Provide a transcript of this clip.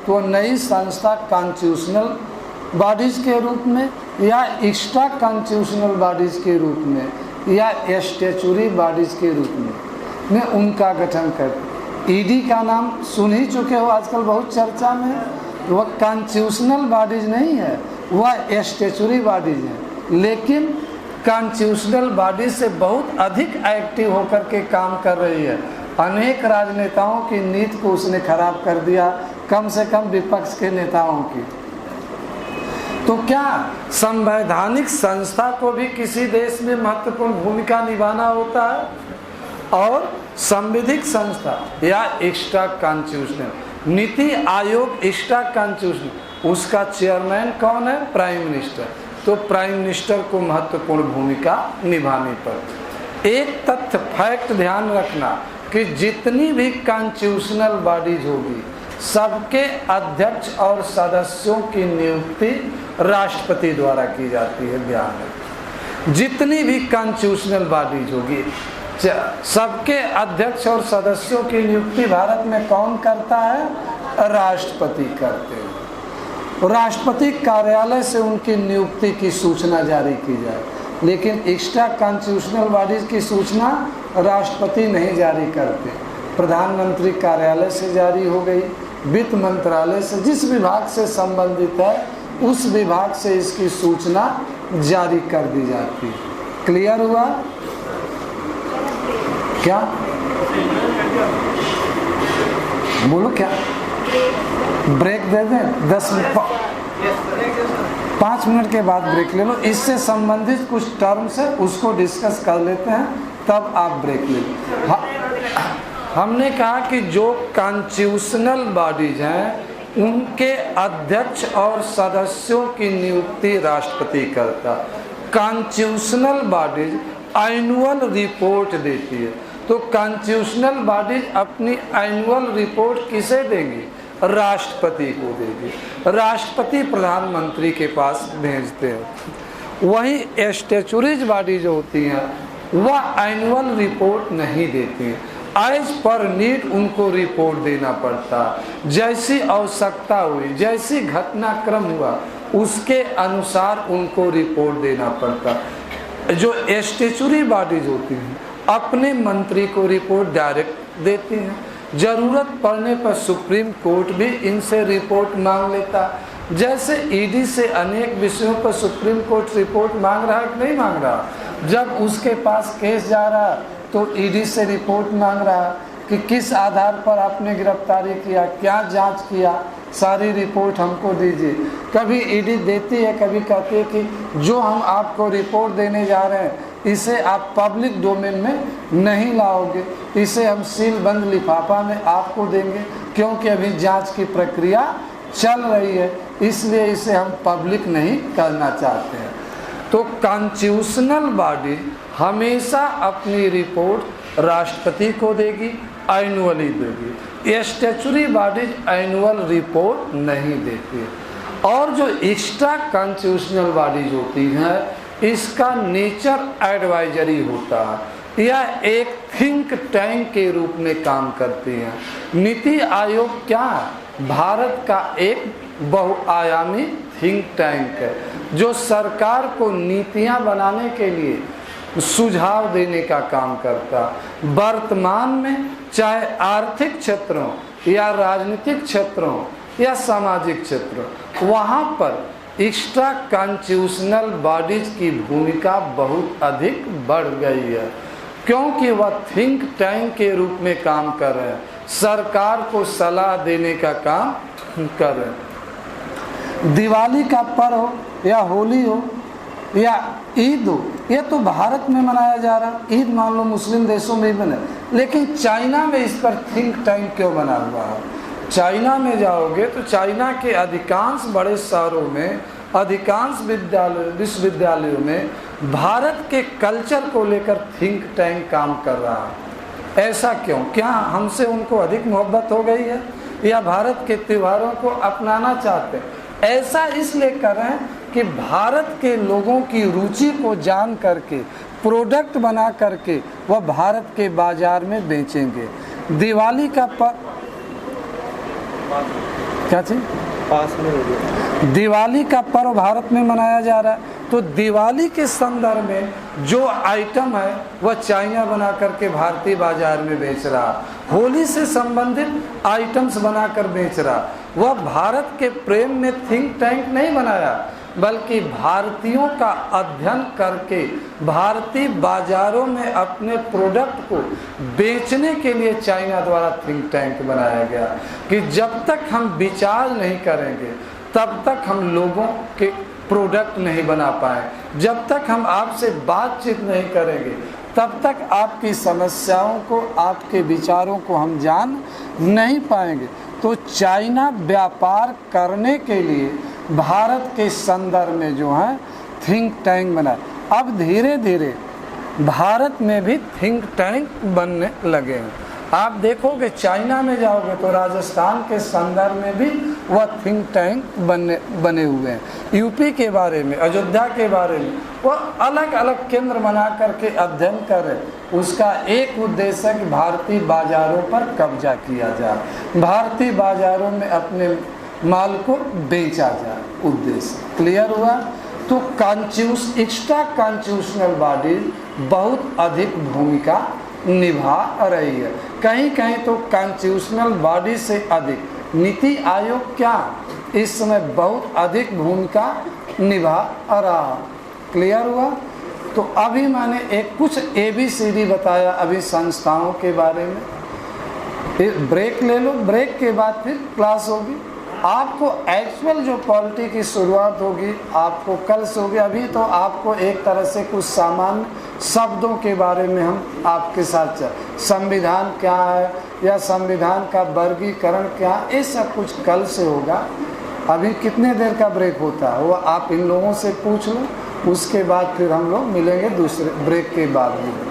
तो नई संस्था कॉन्स्टिट्यूशनल बॉडीज के रूप में या एक्स्ट्रा कॉन्स्टिट्यूशनल बॉडीज के रूप में या स्टैच्यूटरी बॉडीज के रूप में उनका गठन कर। ईडी का नाम सुन ही चुके हो, आजकल बहुत चर्चा में। वह कॉन्स्टिट्यूशनल बॉडीज नहीं है, वह स्टैच्यूटरी बॉडीज है, लेकिन कॉन्स्टिट्यूशनल बॉडी से बहुत अधिक एक्टिव होकर के काम कर रही है। अनेक राजनेताओं की नीति को उसने खराब कर दिया, कम से कम विपक्ष के नेताओं की। तो क्या संवैधानिक संस्था को भी किसी देश में महत्वपूर्ण भूमिका निभाना होता है? और संविधिक संस्था या extra constitutional, NITI Aayog extra constitutional, उसका चेयरमैन कौन है? Prime minister. तो प्राइम मिनिस्टर को महत्वपूर्ण भूमिका निभानी पड़ती। एक तथ्य फैक्ट ध्यान रखना कि जितनी भी कॉन्स्टिट्यूशनल बॉडीज होगी सबके अध्यक्ष और सदस्यों की नियुक्ति राष्ट्रपति द्वारा की जाती है। ध्यान रखें, जितनी भी कॉन्स्टिट्यूशनल बॉडीज होगी सबके अध्यक्ष और सदस्यों की नियुक्ति भारत में कौन करता है? राष्ट्रपति करते हैं। राष्ट्रपति कार्यालय से उनकी नियुक्ति की सूचना जारी की जाए, लेकिन एक्स्ट्रा कॉन्स्टिट्यूशनल बॉडीज की सूचना राष्ट्रपति नहीं जारी करते। प्रधानमंत्री कार्यालय से जारी हो गई, वित्त मंत्रालय से, जिस विभाग से संबंधित है उस विभाग से इसकी सूचना जारी कर दी जाती है। क्लियर हुआ? क्या बोलो? क्या ब्रेक दे दें? 5 मिनट के बाद ब्रेक ले लो। इससे संबंधित कुछ टर्म्स है, उसको डिस्कस कर लेते हैं, तब आप ब्रेक ले लो। हमने कहा कि जो कॉन्स्टिट्यूशनल बॉडीज हैं उनके अध्यक्ष और सदस्यों की नियुक्ति राष्ट्रपति करता। कॉन्स्टिट्यूशनल बॉडीज एनुअल रिपोर्ट देती है, तो कॉन्स्टिट्यूशनल बॉडीज अपनी एनुअल रिपोर्ट किसे देंगी? राष्ट्रपति को देगी। राष्ट्रपति प्रधानमंत्री के पास भेजते हैं। वहीं स्टैच्यूटरीज बॉडी जो होती हैं वह एनुअल रिपोर्ट नहीं देती हैं। एज पर नीड उनको रिपोर्ट देना पड़ता। जैसी आवश्यकता हुई, जैसी घटनाक्रम हुआ, उसके अनुसार उनको रिपोर्ट देना पड़ता। जो स्टैच्यूटरी बॉडीज होती हैं अपने मंत्री को रिपोर्ट डायरेक्ट देती हैं। जरूरत पड़ने पर सुप्रीम कोर्ट भी इनसे रिपोर्ट मांग लेता। जैसे ईडी से अनेक विषयों पर सुप्रीम कोर्ट रिपोर्ट मांग रहा है कि नहीं मांग रहा? जब उसके पास केस जा रहा तो ईडी से रिपोर्ट मांग रहा कि किस आधार पर आपने गिरफ्तारी किया, क्या जांच किया, सारी रिपोर्ट हमको दीजिए। कभी ईडी देती है, कभी कहती है कि जो हम आपको रिपोर्ट देने जा रहे हैं इसे आप पब्लिक डोमेन में नहीं लाओगे, इसे हम सील बंद लिफाफा में आपको देंगे, क्योंकि अभी जांच की प्रक्रिया चल रही है, इसलिए इसे हम पब्लिक नहीं करना चाहते हैं। तो कॉन्स्टिट्यूशनल बॉडी हमेशा अपनी रिपोर्ट राष्ट्रपति को देगी, एनुअली देगी। स्टैच्यूटरी बॉडीज एनुअल रिपोर्ट नहीं देती। और जो एक्स्ट्रा कॉन्स्टिट्यूशनल बॉडीज होती हैं इसका नेचर एडवाइजरी होता है या एक थिंक टैंक के रूप में काम करती हैं। नीति आयोग क्या है? भारत का एक बहुआयामी थिंक टैंक है जो सरकार को नीतियां बनाने के लिए सुझाव देने का काम करता। वर्तमान में चाहे आर्थिक क्षेत्रों या राजनीतिक क्षेत्रों या सामाजिक क्षेत्रों, वहाँ पर एक्स्ट्रा कॉन्स्टिट्यूशनल बॉडीज की भूमिका बहुत अधिक बढ़ गई है, क्योंकि वह थिंक टैंक के रूप में काम कर रहे हैं, सरकार को सलाह देने का काम कर रहे हैं। दिवाली का पर्व हो या होली हो या ईद हो, ये तो भारत में मनाया जा रहा है। ईद मान लो मुस्लिम देशों में ही बने, लेकिन चाइना में इस पर थिंक टैंक क्यों बना हुआ है? चाइना में जाओगे तो चाइना के अधिकांश बड़े शहरों में, अधिकांश विश्वविद्यालयों में भारत के कल्चर को लेकर थिंक टैंक काम कर रहा है। ऐसा क्यों? क्या हमसे उनको अधिक मोहब्बत हो गई है या भारत के त्योहारों को अपनाना चाहते हैं? ऐसा इसलिए कर रहे हैं कि भारत के लोगों की रुचि को जान करके प्रोडक्ट बना करके वह भारत के बाजार में बेचेंगे। दिवाली का क्या चीज? पास में हो गया। दिवाली का पर्व भारत में मनाया जा रहा है, तो दिवाली के संदर्भ में जो आइटम है वह चाइना बना करके भारतीय बाजार में बेच रहा। होली से संबंधित आइटम्स बनाकर बेच रहा। वह भारत के प्रेम में थिंक टैंक नहीं बनाया, बल्कि भारतीयों का अध्ययन करके भारतीय बाजारों में अपने प्रोडक्ट को बेचने के लिए चाइना द्वारा थिंक टैंक बनाया गया कि जब तक हम विचार नहीं करेंगे तब तक हम लोगों के प्रोडक्ट नहीं बना पाए, जब तक हम आपसे बातचीत नहीं करेंगे तब तक आपकी समस्याओं को, आपके विचारों को हम जान नहीं पाएंगे। तो चाइना व्यापार करने के लिए भारत के संदर्भ में जो है थिंक टैंक बना। अब धीरे धीरे भारत में भी थिंक टैंक बनने लगे हैं। आप देखोगे चाइना में जाओगे तो राजस्थान के संदर्भ में भी वह थिंक टैंक बने हुए हैं। यूपी के बारे में, अयोध्या के बारे में वह अलग अलग केंद्र बना करके अध्ययन कर रहे। उसका एक उद्देश्य है कि भारतीय बाजारों पर कब्जा किया जाए, भारतीय बाजारों में अपने माल को बेचा जाए, उद्देश्य क्लियर हुआ। तो एक्स्ट्रा कॉन्स्टिट्यूशनल बॉडी बहुत अधिक भूमिका निभा रही है। कहीं कहीं तो कॉन्स्टिट्यूशनल बॉडी से अधिक नीति आयोग क्या इस समय बहुत अधिक भूमिका निभा रहा। क्लियर हुआ। तो अभी मैंने एक कुछ ABCD बताया अभी संस्थाओं के बारे में। ब्रेक ले लो, ब्रेक के बाद फिर क्लास होगी। आपको एक्चुअल जो पॉलिटी की शुरुआत होगी आपको कल से होगी। अभी तो आपको एक तरह से कुछ सामान्य शब्दों के बारे में हम आपके साथ संविधान क्या है या संविधान का वर्गीकरण क्या, ये सब कुछ कल से होगा। अभी कितने देर का ब्रेक होता है वो आप इन लोगों से पूछ लो, उसके बाद फिर हम लोग मिलेंगे दूसरे ब्रेक के बाद में।